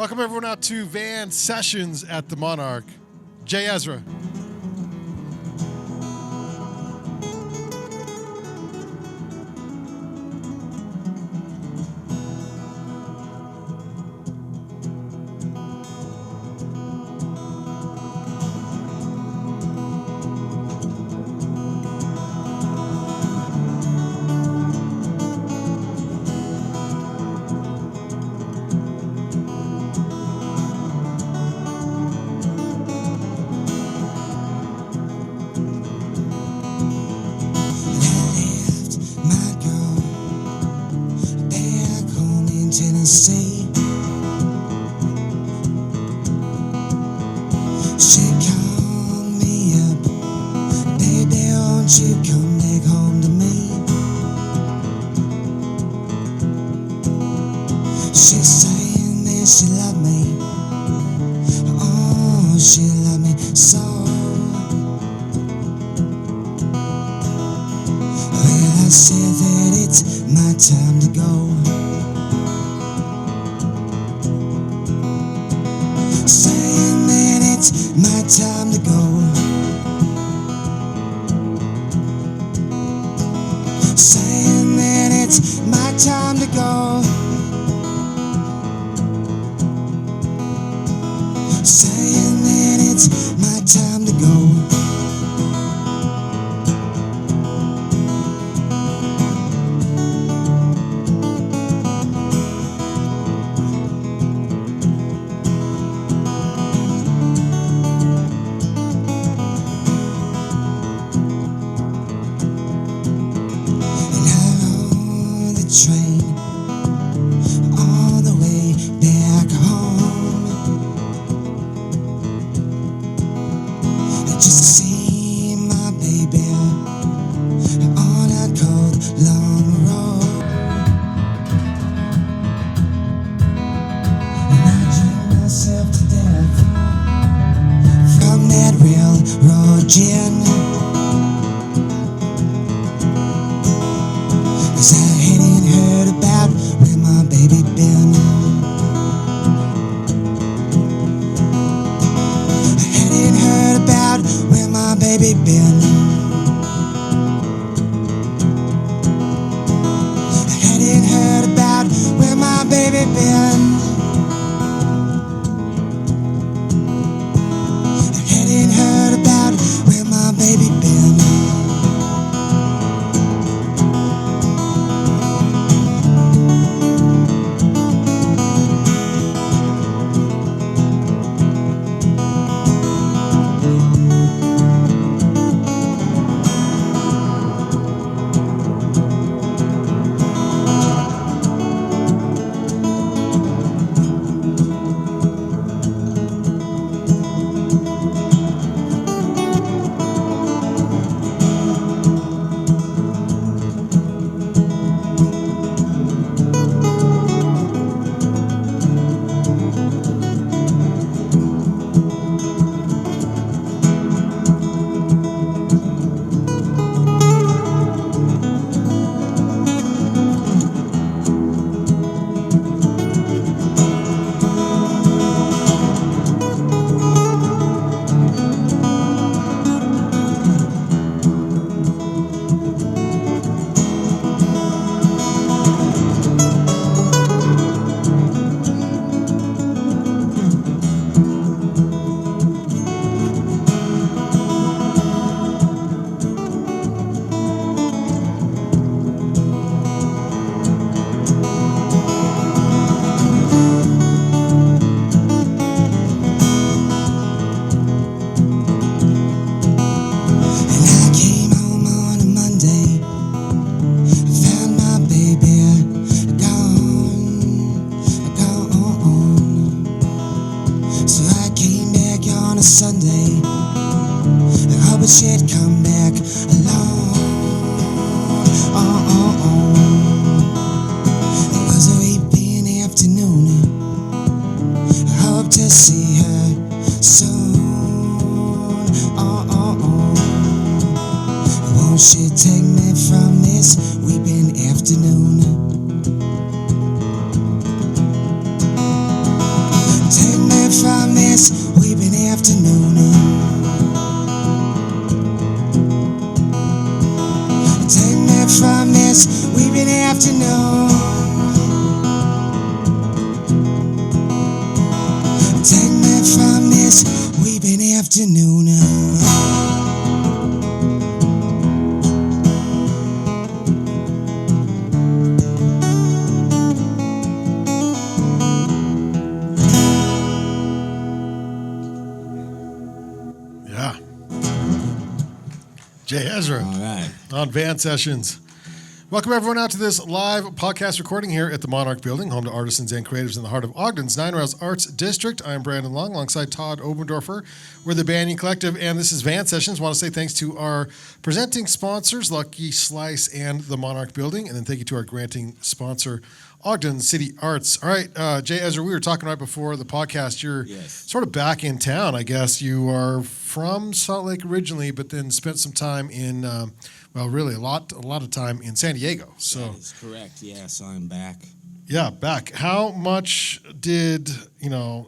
Welcome everyone out to Van Sessions at the Monarch. J.Ezra. Tennessee. She called me up, baby, won't you come back home to me? She's saying that she loved me, oh, she loved me so. Well, I said that it's my time to go. Saying that it's my time to go. Saying that it's my time to go. Saying that it's my time to go. Train all the way back home, just to see my baby on that cold long road. And I drank myself to death from that railroad gin, 'cause I hadn't heard about where my baby been. I hadn't heard about where my baby been. I hadn't heard about where my baby been. I hadn't heard about where my baby been. Sunday, I hope she'd come back alone. It was a weepin' afternoon. I hope to see her soon. Won't she take me from this weepin' afternoon? afternoon. Take me from this weeping afternoon. Take me from this weeping afternoon. Yeah. J.Ezra. All right. On Van Sessions. Welcome everyone out to this live podcast recording here at the Monarch building, home to artisans and creatives in the heart of Ogden's Nine Rails Arts District. I'm Brandon Long alongside Todd Oberndorfer. We're the Banyan Collective, and this is Van Sessions. I want to say thanks to our presenting sponsors, Lucky Slice and the Monarch building, and then thank you to our granting sponsor, Ogden City Arts. All right, J.Ezra, we were talking right before the podcast. You're sort of back in town, I guess. You are from Salt Lake originally, but then spent some time in, really a lot of time in San Diego. So that is correct. Yeah, so I'm back. Yeah, back. How much did,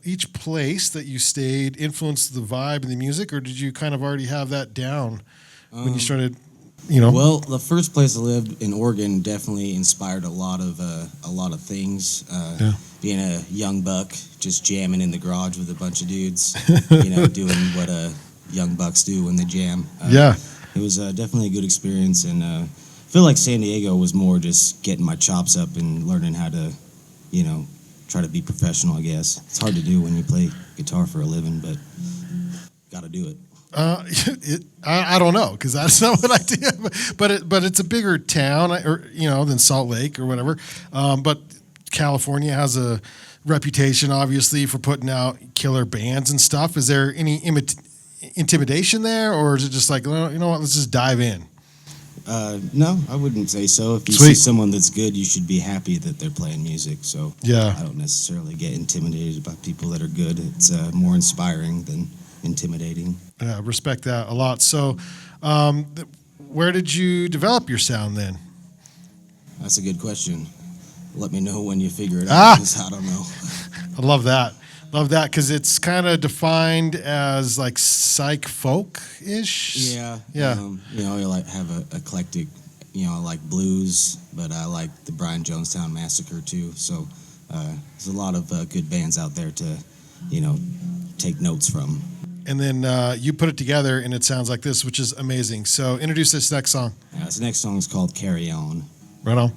each place that you stayed influence the vibe and the music, or did you kind of already have that down when you started, Well, the first place I lived in Oregon definitely inspired a lot of things. Being a young buck, just jamming in the garage with a bunch of dudes, doing what young bucks do when they jam. It was definitely a good experience, and I feel like San Diego was more just getting my chops up and learning how to, try to be professional, I guess. It's hard to do when you play guitar for a living, but got to do it. I don't know, because that's not what I did. But it's a bigger town, than Salt Lake or whatever. But California has a reputation, obviously, for putting out killer bands and stuff. Is there any intimidation there, or is it just like, you know what, let's just dive in? No, I wouldn't say so. If you see someone that's good, you should be happy that they're playing music. So yeah, I don't necessarily get intimidated by people that are good. It's more inspiring than intimidating. Yeah, respect that a lot. So where did you develop your sound then? That's a good question. Let me know when you figure it out, because I don't know. I love that. Love that, because it's kind of defined as like psych folk-ish. Yeah. I like have a eclectic, I like blues, but I like the Brian Jonestown Massacre too. So there's a lot of good bands out there to, take notes from. And then you put it together, and it sounds like this, which is amazing. So introduce this next song. This next song is called Carry On. Right on.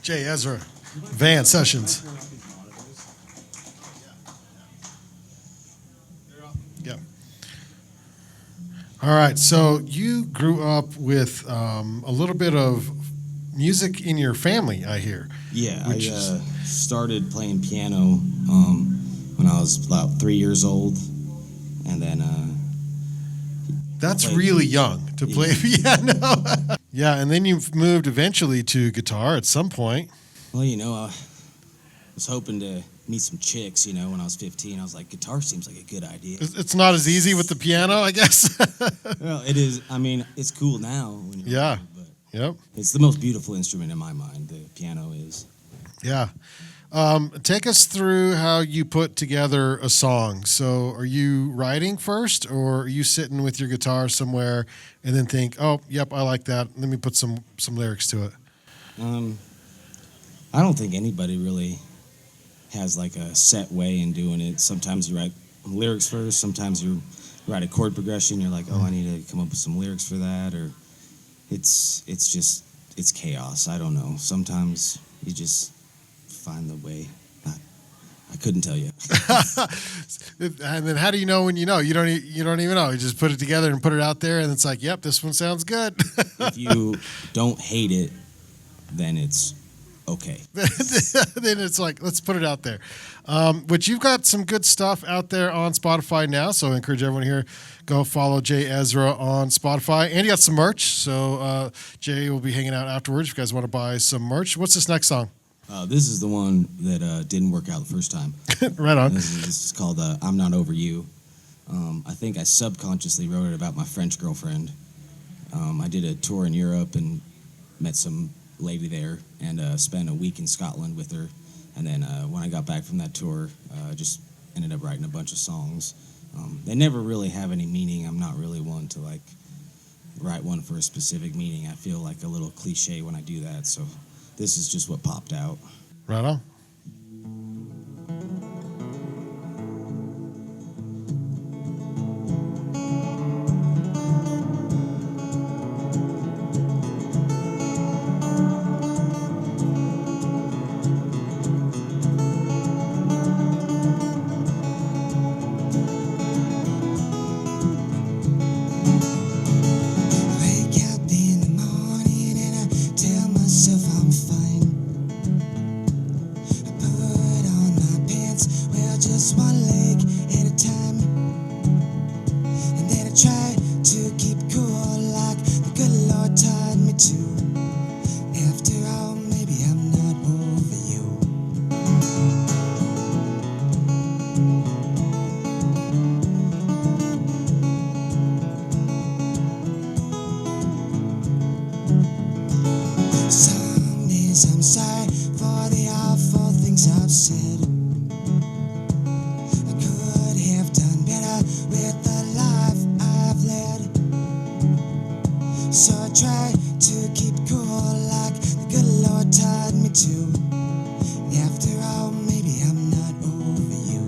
J.Ezra, Van Sessions. Yeah. All right, so you grew up with a little bit of music in your family, I hear. Yeah, I started playing piano when I was about 3 years old, and then That's really young to play piano. Yeah, and then you moved eventually to guitar at some point. well, I was hoping to meet some chicks. When I was 15, I was like, guitar seems like a good idea. It's not as easy with the piano, I guess. Well, it is. I mean, it's cool now when you're Yeah. older, but Yep. it's the most beautiful instrument in my mind. The piano is. Yeah. Take us through how you put together a song. So, are you writing first, or are you sitting with your guitar somewhere and then think, "Oh, yep, I like that. Let me put some lyrics to it." I don't think anybody really has like a set way in doing it. Sometimes you write lyrics first. Sometimes you write a chord progression. You're like, oh, I need to come up with some lyrics for that, or it's chaos. I don't know. Sometimes you just find the way. I couldn't tell you. And then, how do you know when you know? You don't even know. You just put it together and put it out there, and it's like, "Yep, this one sounds good." If you don't hate it, then it's okay. Then it's like, let's put it out there. But you've got some good stuff out there on Spotify now, so I encourage everyone here, go follow J.Ezra on Spotify. And you got some merch, so Jay will be hanging out afterwards if you guys want to buy some merch. What's this next song? This is the one that didn't work out the first time. Right on. This is called I'm Not Over You. I think I subconsciously wrote it about my French girlfriend. I did a tour in Europe and met some lady there and spent a week in Scotland with her. And then when I got back from that tour, I just ended up writing a bunch of songs. They never really have any meaning. I'm not really one to like write one for a specific meaning. I feel like a little cliche when I do that. So this is just what popped out. Right on. Wake up in the morning and I tell myself I'm fine. I put on my pants, well, just one leg at a time. And then I try to keep cool like the good Lord taught me to. After all, maybe I'm not over you. Some days I'm sorry for the awful things I've said. I could have done better with the life I've led. So I try to keep cool like the good Lord taught me to. After all, maybe I'm not over you.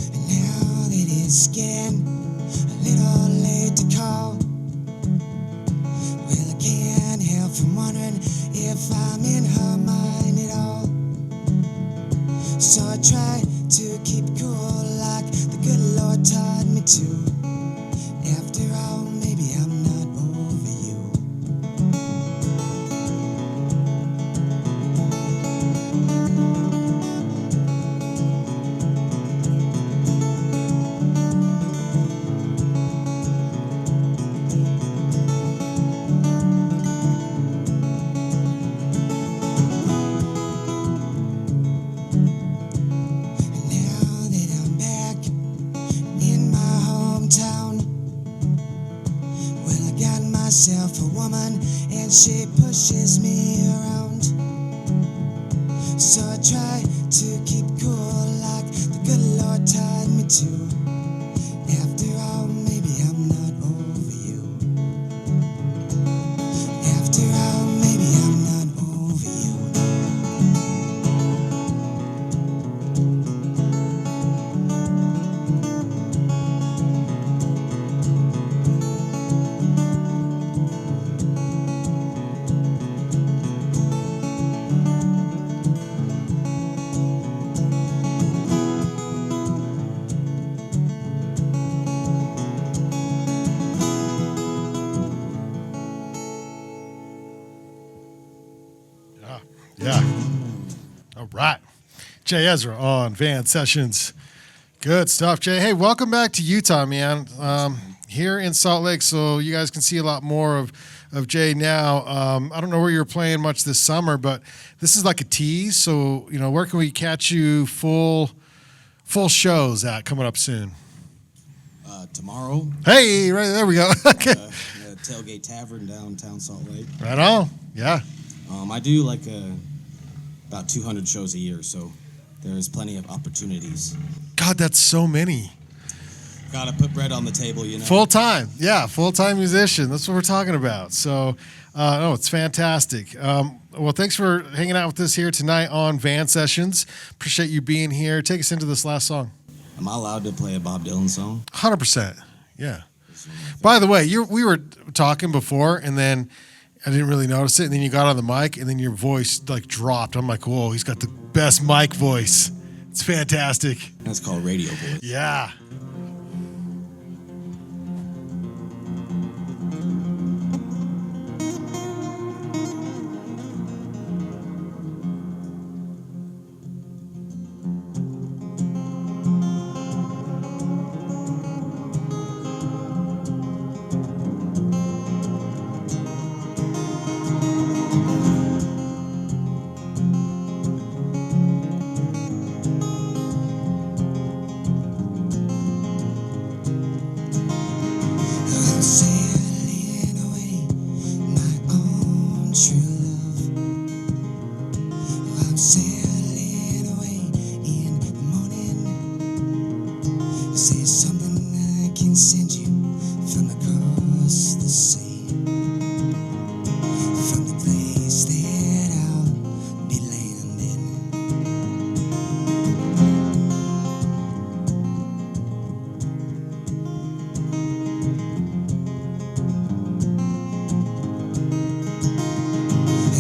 And now that it's getting a little late to call, well, I can't help from wondering if I'm in her mind at all. So I try to keep cool like the good Lord taught me to. After all, maybe I'm not over you. And now that I'm back in my hometown, well, I got myself a woman and she pushes me around. So I try to keep cool like the good Lord taught me to. After all, maybe I'm not over you. After all, maybe I'm not All right. J.Ezra on Van Sessions. Good stuff, Jay. Hey, welcome back to Utah, man. Here in Salt Lake, so you guys can see a lot more of Jay now. I don't know where you're playing much this summer, but this is like a tease. So, where can we catch you full shows at coming up soon? Tomorrow. Hey, right there we go. Okay. The Tailgate Tavern downtown Salt Lake. Right on. Yeah. I do like about 200 shows a year, so there's plenty of opportunities. God, that's so many. Gotta put bread on the table, Full time. Yeah, full-time musician. That's what we're talking about. So, it's fantastic. Well, thanks for hanging out with us here tonight on Van Sessions. Appreciate you being here. Take us into this last song. Am I allowed to play a Bob Dylan song? 100%. Yeah. By the way, we were talking before, and then I didn't really notice it, and then you got on the mic, and then your voice dropped. I'm like, whoa, he's got the best mic voice. It's fantastic. That's called radio voice. Yeah. Sailing away, my own true love. I'm sailing away in the morning. Say something I can send you from across the sea, from the place that I'll be landing.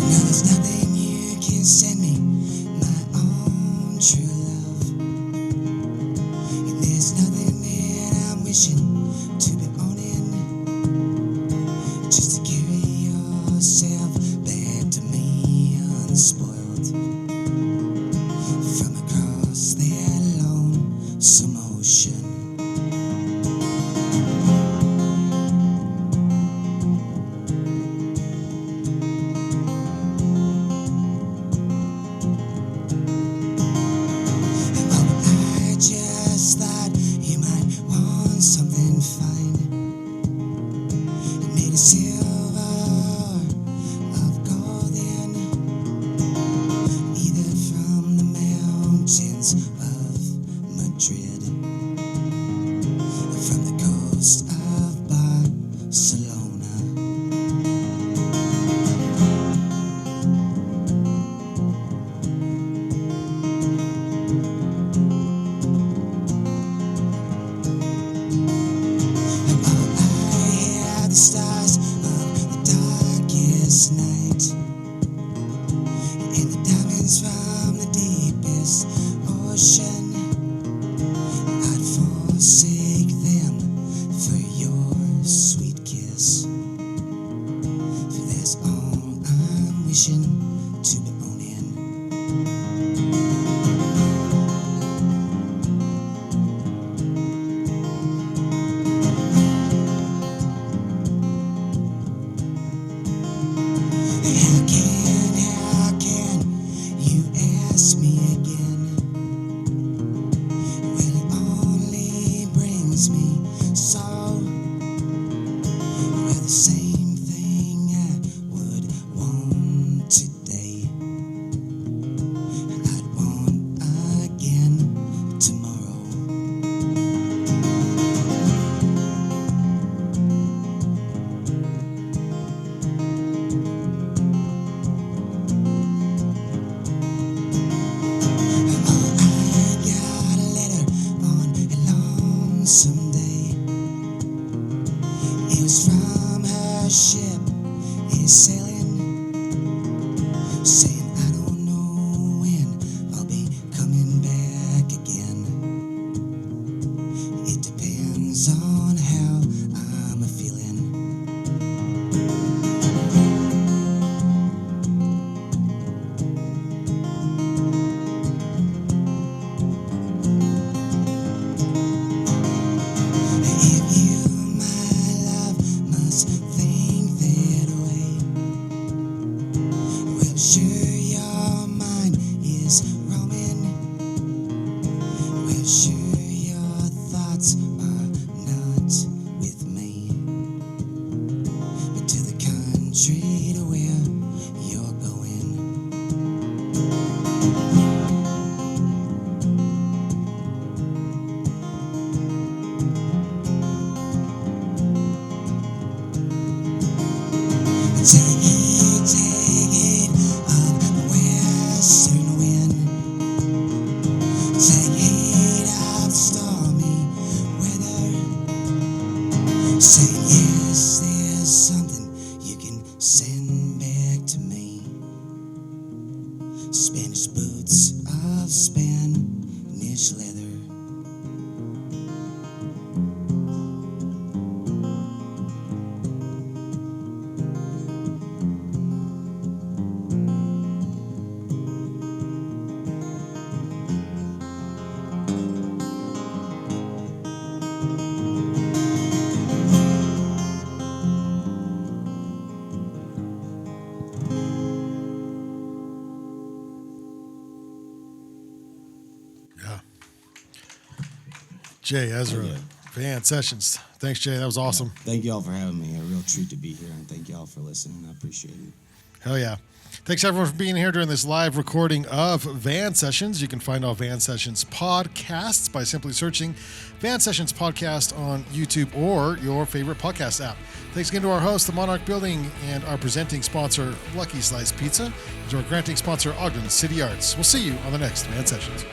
There's nothing you can send me, my own true love. And there's nothing that I'm wishing to be owning, just to carry yourself back to me unspoiled, from across that lonesome ocean. I just thought you might want something fine, made of silver or of golden, either from the mountains of Madrid, or from the coast of Barcelona. The stars of the darkest night, and the diamonds from the deepest ocean. boots of Spanish leather. Yeah. J.Ezra, Yeah. Van Sessions. Thanks, Jay. That was awesome. Thank y'all for having me. A real treat to be here, and thank y'all for listening. I appreciate it. Hell yeah. Thanks everyone for being here during this live recording of Van Sessions. You can find all Van Sessions podcasts by simply searching Van Sessions Podcast on YouTube or your favorite podcast app. Thanks again to our host, the Monarch Building, and our presenting sponsor, Lucky Slice Pizza, and to our granting sponsor, Ogden City Arts. We'll see you on the next Van Sessions.